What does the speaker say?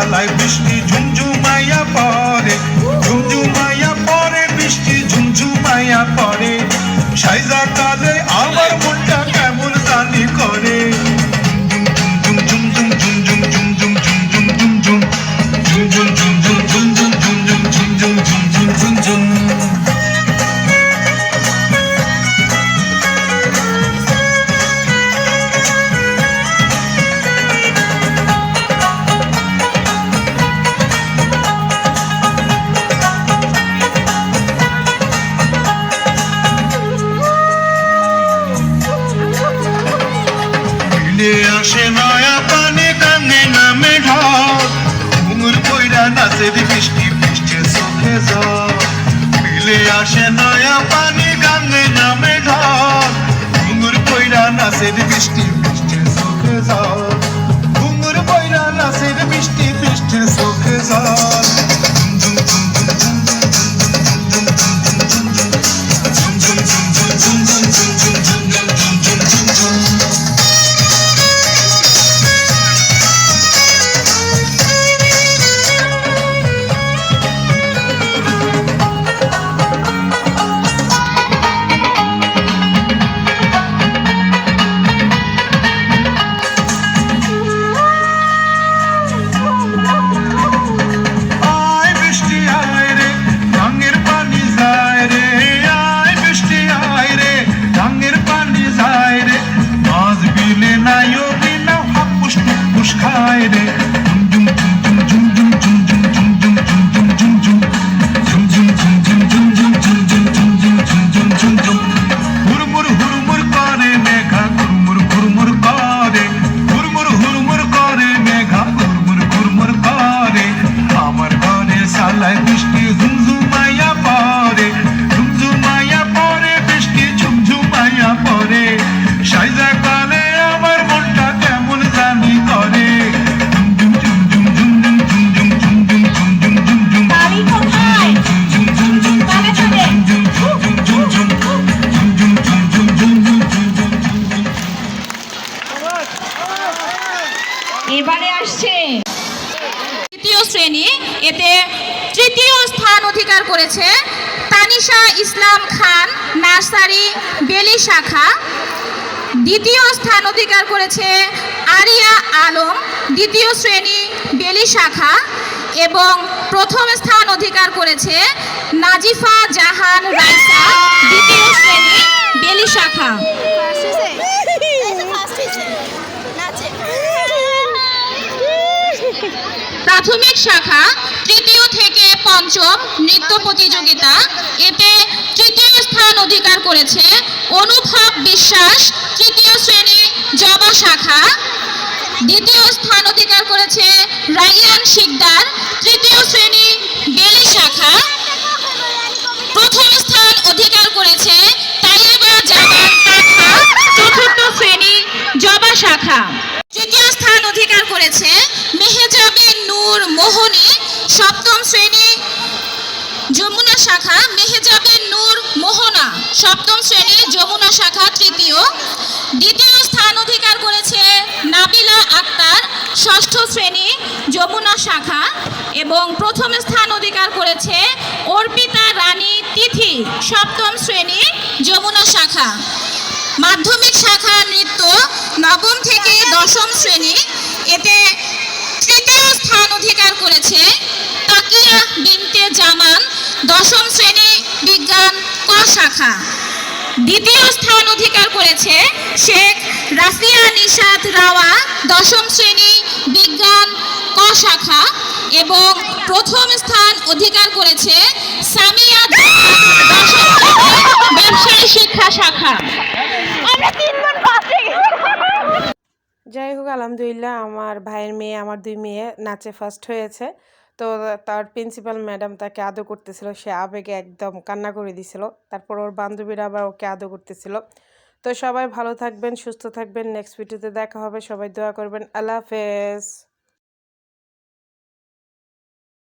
সালায় বৃষ্টি ঝুমঝুমাইয়া পড়ে, ঝুমঝুমাইয়া পড়ে বৃষ্টি ঝুমঝুমাইয়া পড়ে। সাইজা কালে আমার মনটা কেমন জানি করে। আসে নয়া পানি গাঙ্গে নামে ঢল, ঘুঙুর কইরা নাচে বৃষ্টি বৃষ্টি চোখে জল। মিলে আসে নয়া পানি গাঙ্গে নামে ঢল, ঘুঙুর কইরা নাচে বৃষ্টি বৃষ্টি চোখে জল। ঘুঙুর কইরা নাচে বৃষ্টি বৃষ্টি চোখে জল। এবারে আসছে তৃতীয় শ্রেণী, এতে তৃতীয় স্থান অধিকার করেছে তানিশা ইসলাম খান, নার্সারি বেলি শাখা। দ্বিতীয় স্থান অধিকার করেছে আরিয়া আলম, দ্বিতীয় শ্রেণী বেলি শাখা। এবং প্রথম স্থান অধিকার করেছে নাজিফা জাহান রাইসা, দ্বিতীয় শ্রেণী বেলি শাখা। প্রাথমিক শাখা তৃতীয় থেকে পঞ্চম নৃত্য প্রতিযোগিতা, এতে তৃতীয় স্থান অধিকার করেছে অনুভব বিশ্বাস, তৃতীয় শ্রেণী জবা শাখা। দ্বিতীয় স্থান অধিকার করেছে রাইয়ান শিকদার, তৃতীয় শ্রেণী বেলি শাখা। প্রথম স্থান অধিকার করেছে তাইয়েবা জামান কাঠা, চতুর্থ শ্রেণী জবা শাখা। তৃতীয় স্থান অধিকার করেছে মেহেজাবিন নূর মোহনী, সপ্তম শ্রেণী যমুনা শাখা। মেহেজাবিন নূর মোহনা, সপ্তম শ্রেণী যমুনা শাখা তৃতীয়। দ্বিতীয় স্থান অধিকার করেছে নাবিলা আক্তার, ষষ্ঠ শ্রেণী যমুনা শাখা। এবং প্রথম স্থান অধিকার করেছে অর্পিতা রানী তিথি, সপ্তম শ্রেণী যমুনা শাখা। মাধ্যমিক শাখা নৃত্য নবম থেকে দশম শ্রেণী, এতে তৃতীয় স্থান অধিকার করেছে তাকিয়া বিনতে জামান, দশম শ্রেণী বিজ্ঞান ক শাখা। দ্বিতীয় স্থান অধিকার করেছে শেখ রাফিয়া নিশাত রাওয়া, দশম শ্রেণী বিজ্ঞান ক শাখা। এবং প্রথম স্থান অধিকার করেছে সামিয়া দশম শ্রেণী ব্যবসায় শিক্ষা শাখা। যাই হোক, আলহামদুলিল্লাহ আমার ভাইয়ের মেয়ে, আমার দুই মেয়ে নাচে ফার্স্ট হয়েছে। তো তার প্রিন্সিপাল ম্যাডাম তাকে আদর করতেছিল, সে আবেগে একদম কান্না করে দিছিল। তারপর ওর বান্ধবীরা আবার ওকে আদর করতেছিল। তো সবাই ভালো থাকবেন, সুস্থ থাকবেন, নেক্সট ভিডিওতে দেখা হবে। সবাই দোয়া করবেন। আল্লাহ হাফেজ।